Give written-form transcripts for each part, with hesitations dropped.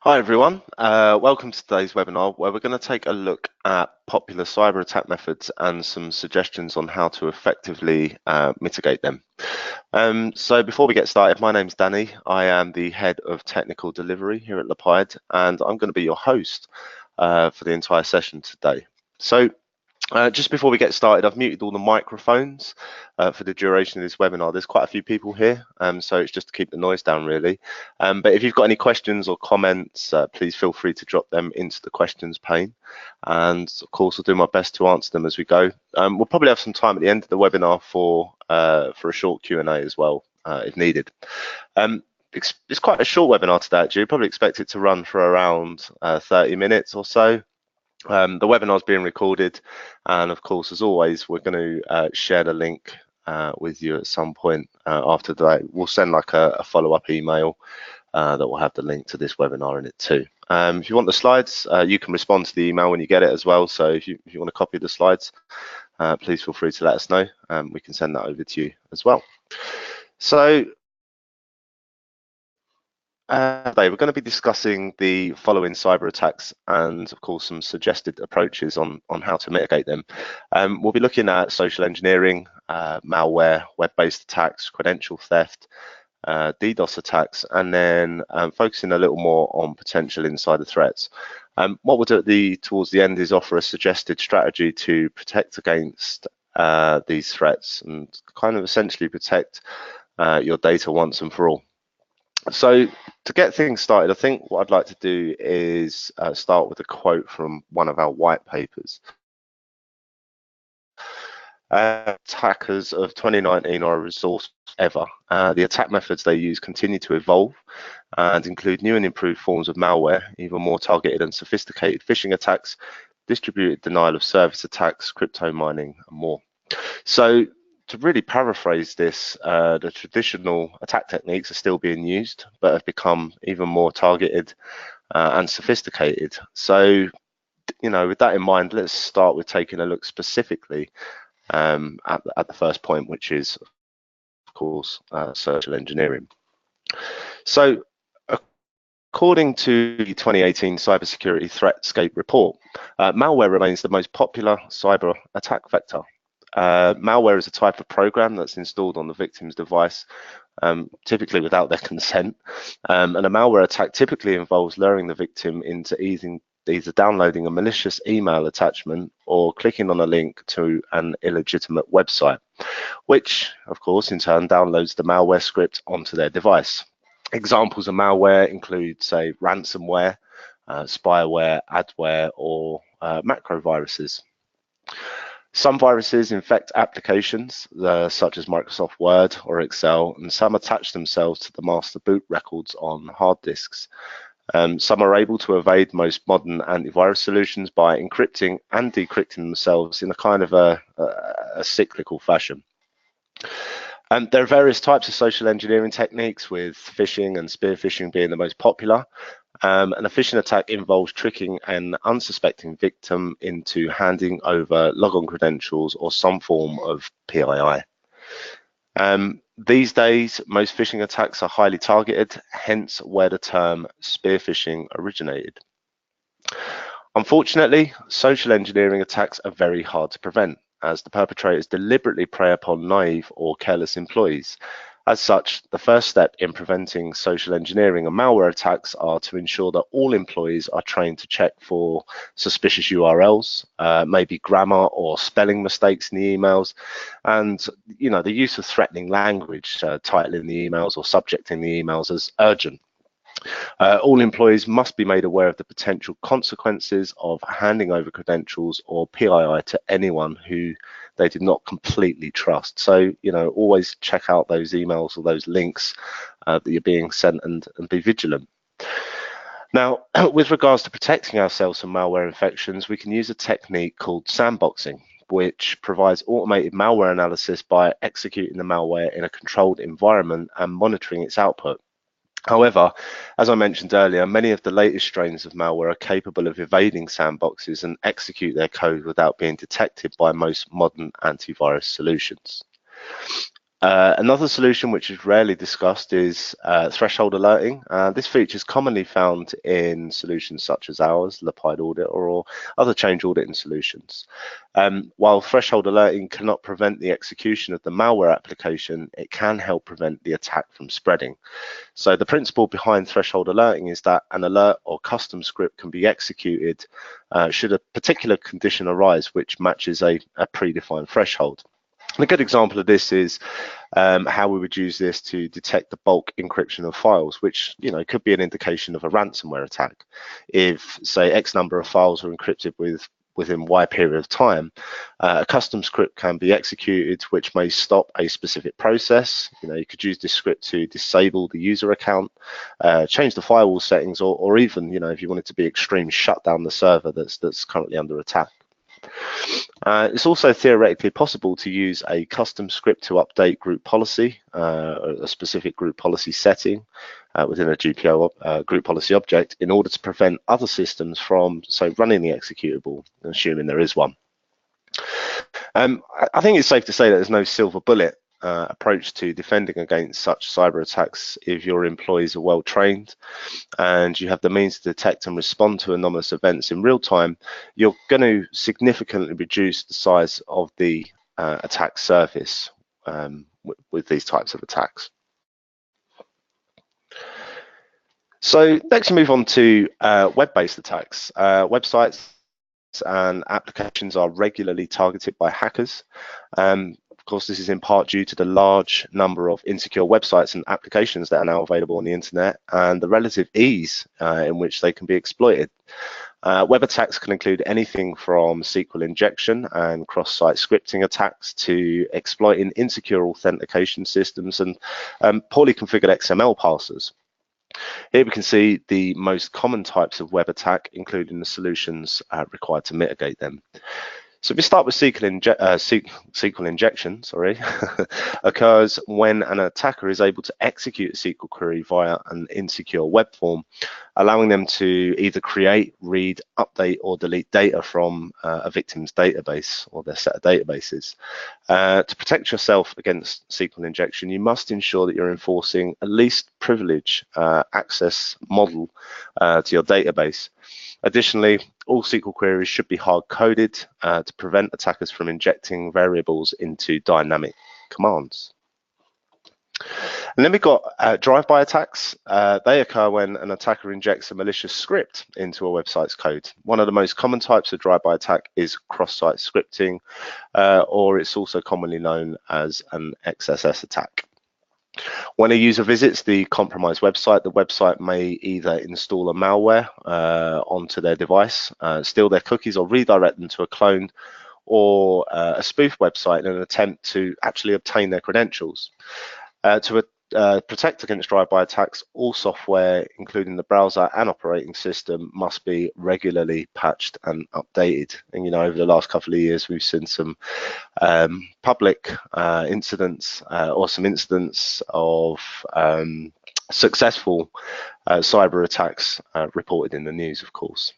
Hi everyone, welcome to today's webinar where we're going to take a look at popular cyber attack methods and some suggestions on how to effectively mitigate them. So before we get started, my name's Danny. I am the head of technical delivery here at Lepide, and I'm going to be your host for the entire session today. So just before we get started, I've muted all the microphones for the duration of this webinar. There's quite a few people here, so it's just to keep the noise down really. But if you've got any questions or comments, please feel free to drop them into the questions pane. And of course, I'll do my best to answer them as we go. We'll probably have some time at the end of the webinar for a short Q&A as well, if needed. It's quite a short webinar today, actually. You probably expect it to run for around 30 minutes or so. The webinar is being recorded, and of course, as always, we're going to share the link with you at some point after that. We'll send like a follow-up email that will have the link to this webinar in it too. If you want the slides, you can respond to the email when you get it as well. So if you want a copy of the slides, please feel free to let us know. We can send that over to you as well. So today we're going to be discussing the following cyber attacks and of course some suggested approaches on how to mitigate them. We'll be looking at social engineering, malware, web-based attacks, credential theft, DDoS attacks, and then focusing a little more on potential insider threats. What we'll do towards the end is offer a suggested strategy to protect against these threats and kind of essentially protect your data once and for all. So to get things started, I think what I'd like to do is start with a quote from one of our white papers. Attackers of 2019 are a resource ever. The attack methods they use continue to evolve and include new and improved forms of malware, even more targeted and sophisticated phishing attacks, distributed denial of service attacks, crypto mining, and more. So to really paraphrase this, the traditional attack techniques are still being used, but have become even more targeted and sophisticated. So, with that in mind, let's start with taking a look specifically at the first point, which is, of course, social engineering. So, according to the 2018 Cybersecurity Threatscape report, malware remains the most popular cyber attack vector. Malware is a type of program that's installed on the victim's device, typically without their consent. And a malware attack typically involves luring the victim into either downloading a malicious email attachment or clicking on a link to an illegitimate website, which, of course, in turn downloads the malware script onto their device. Examples of malware include, say, ransomware, spyware, adware, or macroviruses. Some viruses infect applications such as Microsoft Word or Excel, and some attach themselves to the master boot records on hard disks. Some are able to evade most modern antivirus solutions by encrypting and decrypting themselves in a kind of a cyclical fashion. There are various types of social engineering techniques, with phishing and spear phishing being the most popular. And a phishing attack involves tricking an unsuspecting victim into handing over logon credentials or some form of PII. These days, most phishing attacks are highly targeted, hence where the term spear phishing originated. Unfortunately, social engineering attacks are very hard to prevent, as the perpetrators deliberately prey upon naive or careless employees. As such, the first step in preventing social engineering and malware attacks are to ensure that all employees are trained to check for suspicious URLs, maybe grammar or spelling mistakes in the emails, and the use of threatening language, titling the emails or subjecting the emails as urgent. All employees must be made aware of the potential consequences of handing over credentials or PII to anyone who they did not completely trust. So, always check out those emails or those links that you're being sent and be vigilant. Now, with regards to protecting ourselves from malware infections, we can use a technique called sandboxing, which provides automated malware analysis by executing the malware in a controlled environment and monitoring its output. However, as I mentioned earlier, many of the latest strains of malware are capable of evading sandboxes and execute their code without being detected by most modern antivirus solutions. Another solution which is rarely discussed is threshold alerting. This feature is commonly found in solutions such as ours, Lepide Audit, or other change auditing solutions. While threshold alerting cannot prevent the execution of the malware application, it can help prevent the attack from spreading. So the principle behind threshold alerting is that an alert or custom script can be executed should a particular condition arise which matches a predefined threshold. And a good example of this is how we would use this to detect the bulk encryption of files, which could be an indication of a ransomware attack. If, say, X number of files are encrypted within Y period of time, a custom script can be executed which may stop a specific process. You could use this script to disable the user account, change the firewall settings, or even, if you wanted to be extreme, shut down the server that's currently under attack. It's also theoretically possible to use a custom script to update group policy, a specific group policy setting within a GPO group policy object, in order to prevent other systems from, running the executable, assuming there is one. I think it's safe to say that there's no silver bullet approach to defending against such cyber attacks. If your employees are well trained and you have the means to detect and respond to anomalous events in real time, you're going to significantly reduce the size of the attack surface with these types of attacks. So next we move on to web-based attacks. Websites and applications are regularly targeted by hackers. Of course, this is in part due to the large number of insecure websites and applications that are now available on the internet and the relative ease in which they can be exploited. Web attacks can include anything from SQL injection and cross-site scripting attacks to exploiting insecure authentication systems and poorly configured XML parsers. Here we can see the most common types of web attack, including the solutions required to mitigate them. So if we start with SQL injection, occurs when an attacker is able to execute a SQL query via an insecure web form, allowing them to either create, read, update, or delete data from a victim's database or their set of databases. To protect yourself against SQL injection, you must ensure that you're enforcing a least privilege access model to your database. Additionally, all SQL queries should be hard-coded to prevent attackers from injecting variables into dynamic commands. And then we've got drive-by attacks. They occur when an attacker injects a malicious script into a website's code. One of the most common types of drive-by attack is cross-site scripting, or it's also commonly known as an XSS attack. When a user visits the compromised website, the website may either install a malware onto their device, steal their cookies, or redirect them to a cloned or a spoof website in an attempt to actually obtain their credentials. To protect against drive-by attacks, all software, including the browser and operating system, must be regularly patched and updated. And over the last couple of years, we've seen some public incidents or some incidents of successful cyber attacks reported in the news, of course.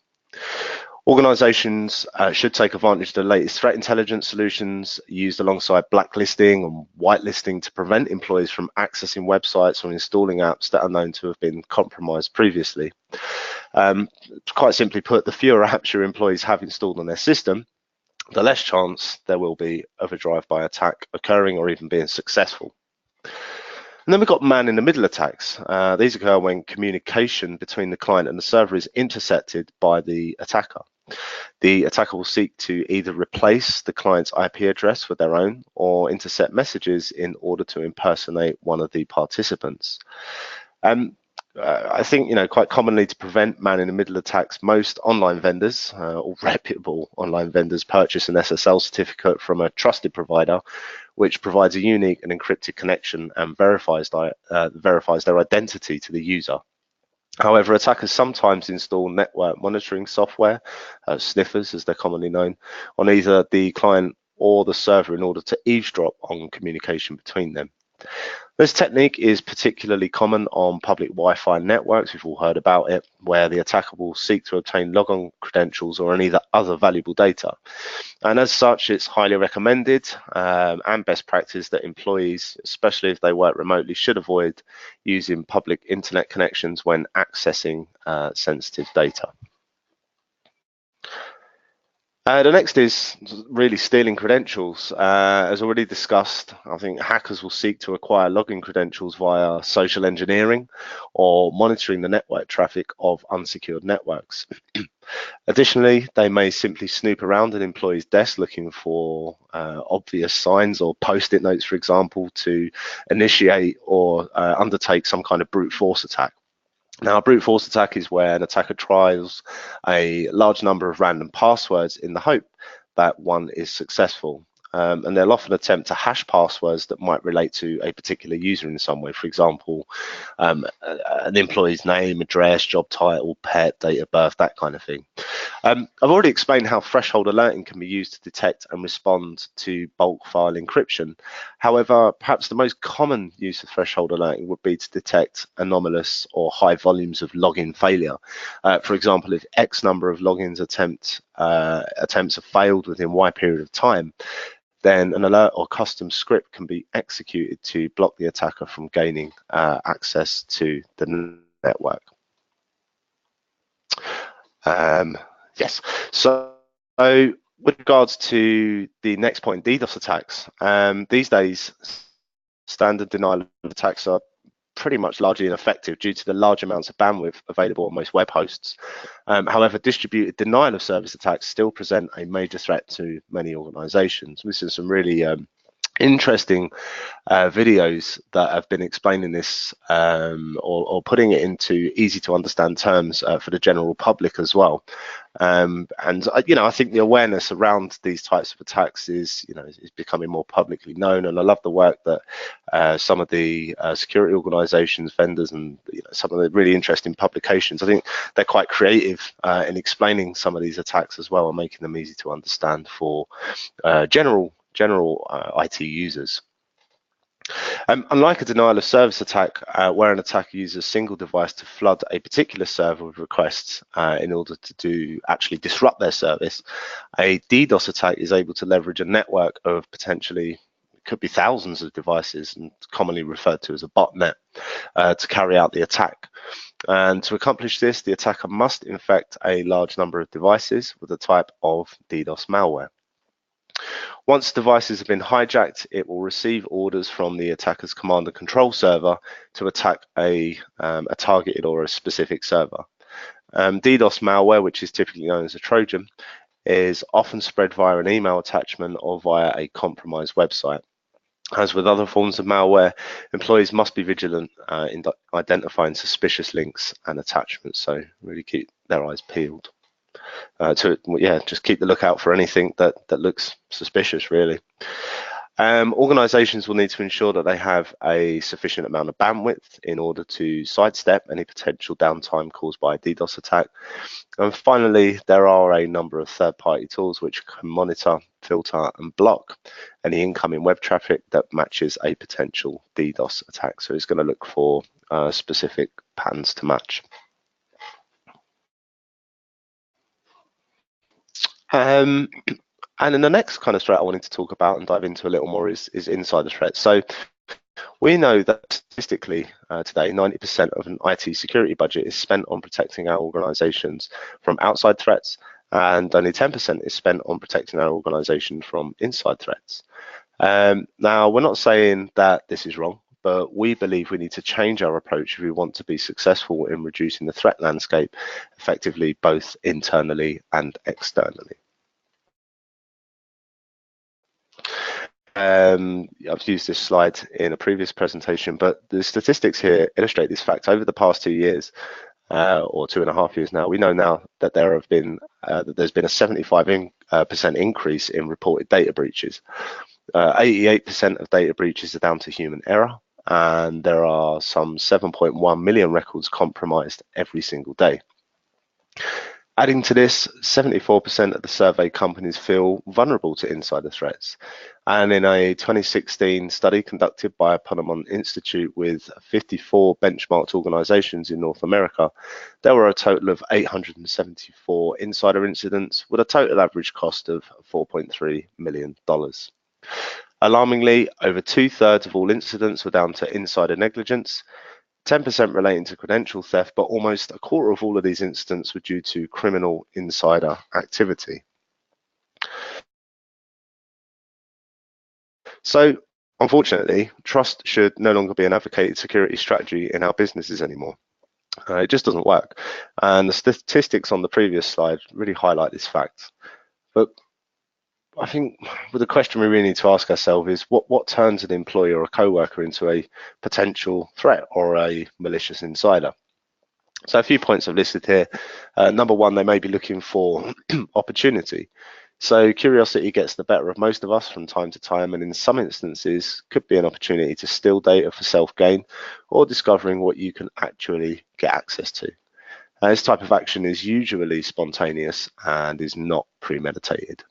Organizations should take advantage of the latest threat intelligence solutions used alongside blacklisting and whitelisting to prevent employees from accessing websites or installing apps that are known to have been compromised previously. Quite simply put, the fewer apps your employees have installed on their system, the less chance there will be of a drive-by attack occurring or even being successful. And then we've got man-in-the-middle attacks. These occur when communication between the client and the server is intercepted by the attacker. The attacker will seek to either replace the client's IP address with their own or intercept messages in order to impersonate one of the participants. I think, quite commonly to prevent man-in-the-middle attacks, most online vendors or reputable online vendors purchase an SSL certificate from a trusted provider, which provides a unique and encrypted connection and verifies their identity to the user. However, attackers sometimes install network monitoring software, sniffers as they're commonly known, on either the client or the server in order to eavesdrop on communication between them. This technique is particularly common on public Wi-Fi networks, we've all heard about it, where the attacker will seek to obtain logon credentials or any other valuable data. And as such, it's highly recommended and best practice that employees, especially if they work remotely, should avoid using public internet connections when accessing sensitive data. The next is really stealing credentials. As already discussed, I think hackers will seek to acquire login credentials via social engineering or monitoring the network traffic of unsecured networks. Additionally, they may simply snoop around an employee's desk looking for obvious signs or post-it notes, for example, to initiate or undertake some kind of brute force attack. Now, a brute force attack is where an attacker tries a large number of random passwords in the hope that one is successful. And they'll often attempt to hash passwords that might relate to a particular user in some way. For example, an employee's name, address, job title, pet, date of birth, that kind of thing. I've already explained how threshold alerting can be used to detect and respond to bulk file encryption. However, perhaps the most common use of threshold alerting would be to detect anomalous or high volumes of login failure. For example, if X number of logins attempts have failed within Y period of time, then an alert or custom script can be executed to block the attacker from gaining access to the network. Yes, so with regards to the next point, DDoS attacks, these days standard denial of attacks are pretty much largely ineffective due to the large amounts of bandwidth available on most web hosts. However, distributed denial of service attacks still present a major threat to many organizations. This is some really interesting videos that have been explaining this or putting it into easy to understand terms for the general public as well. And I think the awareness around these types of attacks is becoming more publicly known, and I love the work that some of the security organizations, vendors, and some of the really interesting publications, I think they're quite creative in explaining some of these attacks as well and making them easy to understand for general IT users. Unlike a denial of service attack, where an attacker uses a single device to flood a particular server with requests in order to actually disrupt their service, a DDoS attack is able to leverage a network of potentially, could be thousands of devices, and commonly referred to as a botnet, to carry out the attack. And to accomplish this, the attacker must infect a large number of devices with a type of DDoS malware. Once devices have been hijacked, it will receive orders from the attacker's command and control server to attack a targeted or a specific server. DDoS malware, which is typically known as a Trojan, is often spread via an email attachment or via a compromised website. As with other forms of malware, employees must be vigilant in identifying suspicious links and attachments, so really keep their eyes peeled. Just keep the lookout for anything that looks suspicious, really. Organizations will need to ensure that they have a sufficient amount of bandwidth in order to sidestep any potential downtime caused by a DDoS attack. And finally, there are a number of third-party tools which can monitor, filter, and block any incoming web traffic that matches a potential DDoS attack. So it's going to look for specific patterns to match. And then the next kind of threat I wanted to talk about and dive into a little more is insider threats. So we know that statistically today, 90% of an IT security budget is spent on protecting our organizations from outside threats, and only 10% is spent on protecting our organization from inside threats. Now, we're not saying that this is wrong, but we believe we need to change our approach if we want to be successful in reducing the threat landscape effectively, both internally and externally. I've used this slide in a previous presentation, but the statistics here illustrate this fact. Over the past 2 years, or 2.5 years now, we know now that there's been a 75% increase in reported data breaches. 88% of data breaches are down to human error, and there are some 7.1 million records compromised every single day. Adding to this, 74% of the surveyed companies feel vulnerable to insider threats. And in a 2016 study conducted by Eponomon Institute with 54 benchmarked organizations in North America, there were a total of 874 insider incidents with a total average cost of $4.3 million. Alarmingly, over 2/3 of all incidents were down to insider negligence, 10% relating to credential theft, but almost a quarter of all of these incidents were due to criminal insider activity. So, unfortunately, trust should no longer be an advocated security strategy in our businesses anymore. It just doesn't work. And the statistics on the previous slide really highlight this fact. But I think the question we really need to ask ourselves is what turns an employee or a co-worker into a potential threat or a malicious insider? So a few points I've listed here. Number one, they may be looking for opportunity. So curiosity gets the better of most of us from time to time, and in some instances could be an opportunity to steal data for self-gain or discovering what you can actually get access to. This type of action is usually spontaneous and is not premeditated.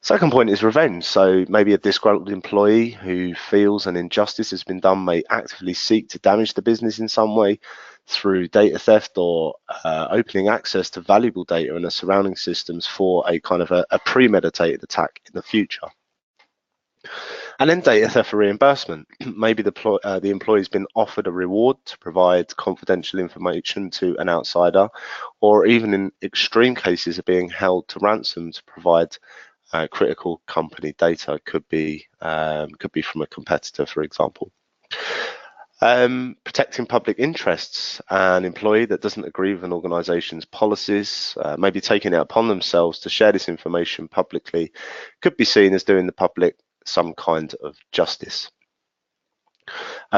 Second point is revenge. So maybe a disgruntled employee who feels an injustice has been done may actively seek to damage the business in some way through data theft or opening access to valuable data in the surrounding systems for a kind of a premeditated attack in the future. And then data theft for reimbursement. Maybe the employee's been offered a reward to provide confidential information to an outsider, or even in extreme cases are being held to ransom to provide critical company data. Could be from a competitor, for example. Protecting public interests. An employee that doesn't agree with an organization's policies, maybe taking it upon themselves to share this information publicly, could be seen as doing the public some kind of justice.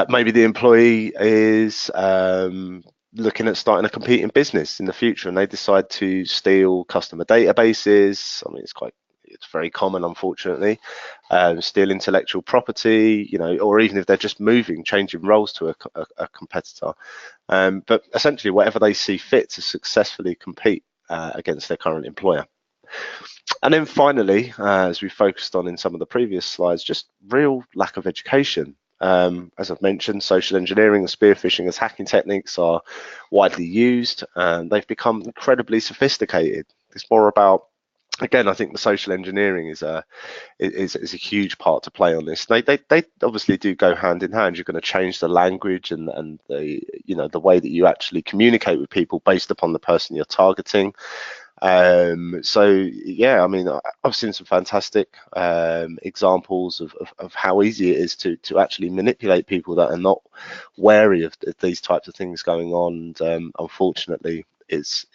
Maybe the employee is looking at starting a competing business in the future and they decide to steal customer databases. I mean, it's very common, unfortunately. Steal intellectual property, or even if they're just changing roles to a competitor. But essentially, whatever they see fit to successfully compete against their current employer. And then finally, as we focused on in some of the previous slides, just real lack of education. As I've mentioned, social engineering and spear phishing as hacking techniques are widely used, and they've become incredibly sophisticated. It's more about, again, I think the social engineering is a huge part to play on this. They obviously do go hand in hand. You're going to change the language and the way that you actually communicate with people based upon the person you're targeting. So yeah, I mean, I've seen some fantastic examples of how easy it is to actually manipulate people that are not wary of these types of things going on. And unfortunately, it's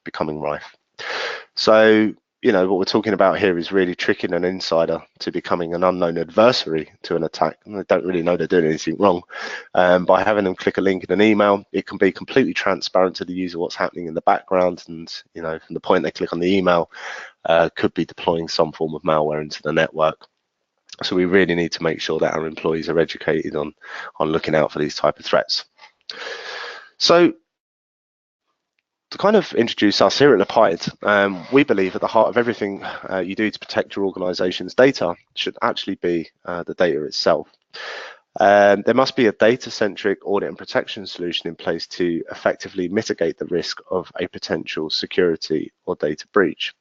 becoming rife. So what we're talking about here is really tricking an insider to becoming an unknown adversary to an attack, and they don't really know they're doing anything wrong. By having them click a link in an email, it can be completely transparent to the user what's happening in the background, and from the point they click on the email, could be deploying some form of malware into the network. So we really need to make sure that our employees are educated on looking out for these type of threats. So to kind of introduce us here at Lepide, we believe at the heart of everything you do to protect your organization's data should actually be the data itself. There must be a data-centric audit and protection solution in place to effectively mitigate the risk of a potential security or data breach.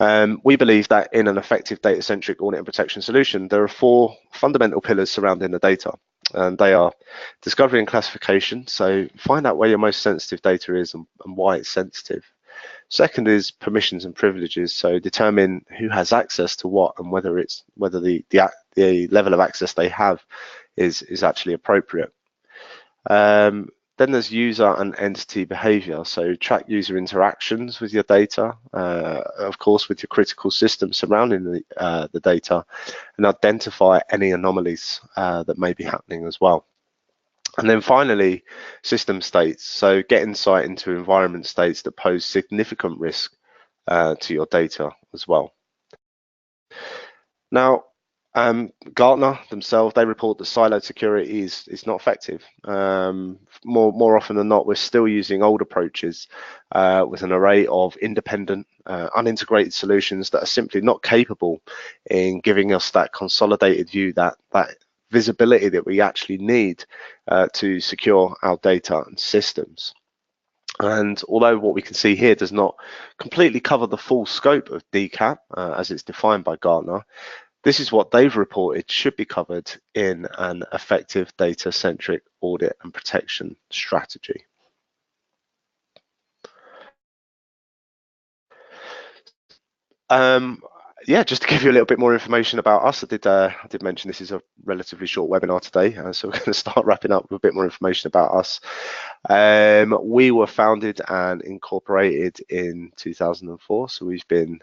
We believe that in an effective data-centric audit and protection solution, there are 4 fundamental pillars surrounding the data. And they are discovery and classification. So find out where your most sensitive data is and why it's sensitive. Second is permissions and privileges. So determine who has access to what and whether the level of access they have is actually appropriate. Then there's user and entity behavior. So track user interactions with your data, of course, with your critical systems surrounding the data, and identify any anomalies that may be happening as well. And then finally, system states. So get insight into environment states that pose significant risk to your data as well. Now, Gartner themselves, they report that siloed security is not effective. More often than not, we're still using old approaches with an array of independent, unintegrated solutions that are simply not capable in giving us that consolidated view, that visibility that we actually need to secure our data and systems. And although what we can see here does not completely cover the full scope of DCAP as it's defined by Gartner, this is what they've reported should be covered in an effective data-centric audit and protection strategy. Yeah, just to give you a little bit more information about us, I did mention this is a relatively short webinar today, so we're going to start wrapping up with a bit more information about us. We were founded and incorporated in 2004, so we've been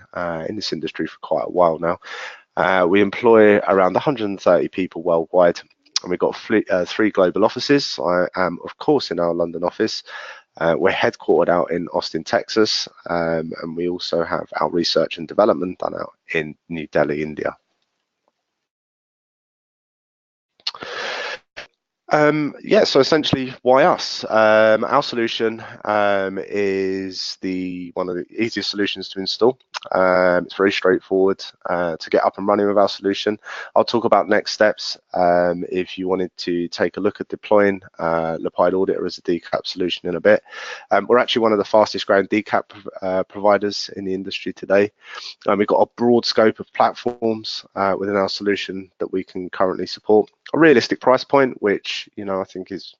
in this industry for quite a while now. We employ around 130 people worldwide, and we've got three global offices. I am, of course, in our London office. We're headquartered out in Austin, Texas, and we also have our research and development done out in New Delhi, India. Yeah, so essentially, why us? Our solution is one of the easiest solutions to install. It's very straightforward to get up and running with our solution. I'll talk about next steps if you wanted to take a look at deploying Lepide Auditor as a DCAP solution in a bit. We're actually one of the fastest growing DCAP providers in the industry today. We've got a broad scope of platforms within our solution that we can currently support. A realistic price point, which I think is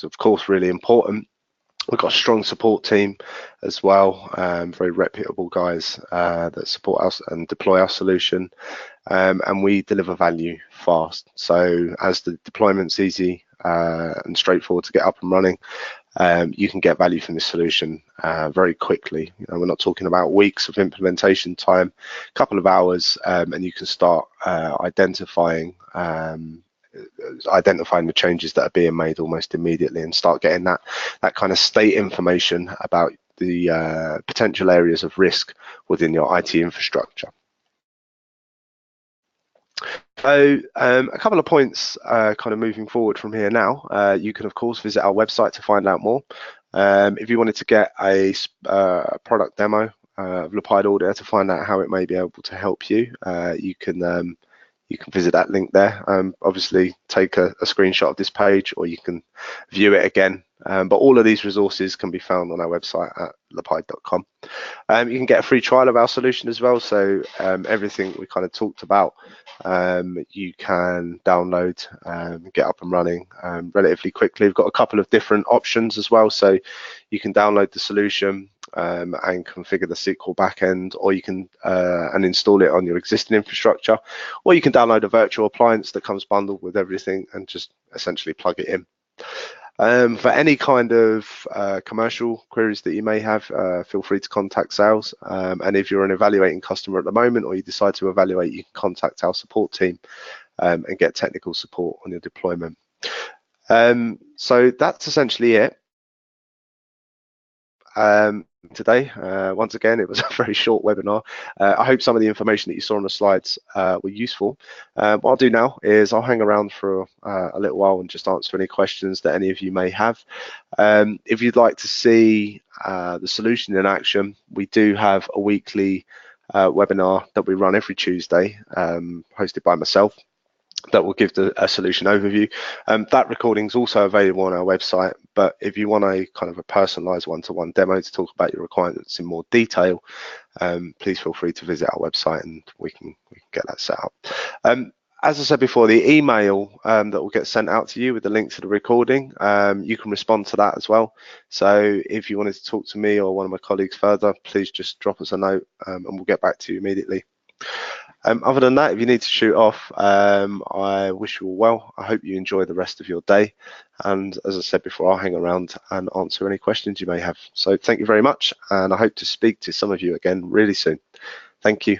of course really important. We've got a strong support team as well, very reputable guys that support us and deploy our solution, and we deliver value fast. So as the deployment's easy and straightforward to get up and running, you can get value from this solution very quickly. We're not talking about weeks of implementation time, a couple of hours, and you can start identifying the changes that are being made almost immediately and start getting that kind of state information about the potential areas of risk within your IT infrastructure. So a couple of points kind of moving forward from here now. You can of course visit our website to find out more. If you wanted to get a product demo of Lepide Auditor to find out how it may be able to help you, you can visit that link there. Obviously take a screenshot of this page, or you can view it again. But all of these resources can be found on our website at lepide.com. You can get a free trial of our solution as well. So everything we kind of talked about, you can download, get up and running relatively quickly. We've got a couple of different options as well. So you can download the solution and configure the SQL backend, or you can and install it on your existing infrastructure, or you can download a virtual appliance that comes bundled with everything and just essentially plug it in. For any kind of commercial queries that you may have, feel free to contact sales. And if you're an evaluating customer at the moment, or you decide to evaluate, you can contact our support team and get technical support on your deployment. So that's essentially it. Today, once again, it was a very short webinar. I hope some of the information that you saw on the slides were useful. What I'll do now is I'll hang around for a little while and just answer any questions that any of you may have. If you'd like to see the solution in action, we do have a weekly webinar that we run every Tuesday, hosted by myself, that will give a solution overview. That recording is also available on our website, but if you want a kind of a personalized one-to-one demo to talk about your requirements in more detail, please feel free to visit our website and we can get that set up. As I said before, the email that will get sent out to you with the link to the recording, you can respond to that as well. So if you wanted to talk to me or one of my colleagues further, please just drop us a note and we'll get back to you immediately. Other than that, if you need to shoot off, I wish you all well. I hope you enjoy the rest of your day. And as I said before, I'll hang around and answer any questions you may have. So thank you very much. And I hope to speak to some of you again really soon. Thank you.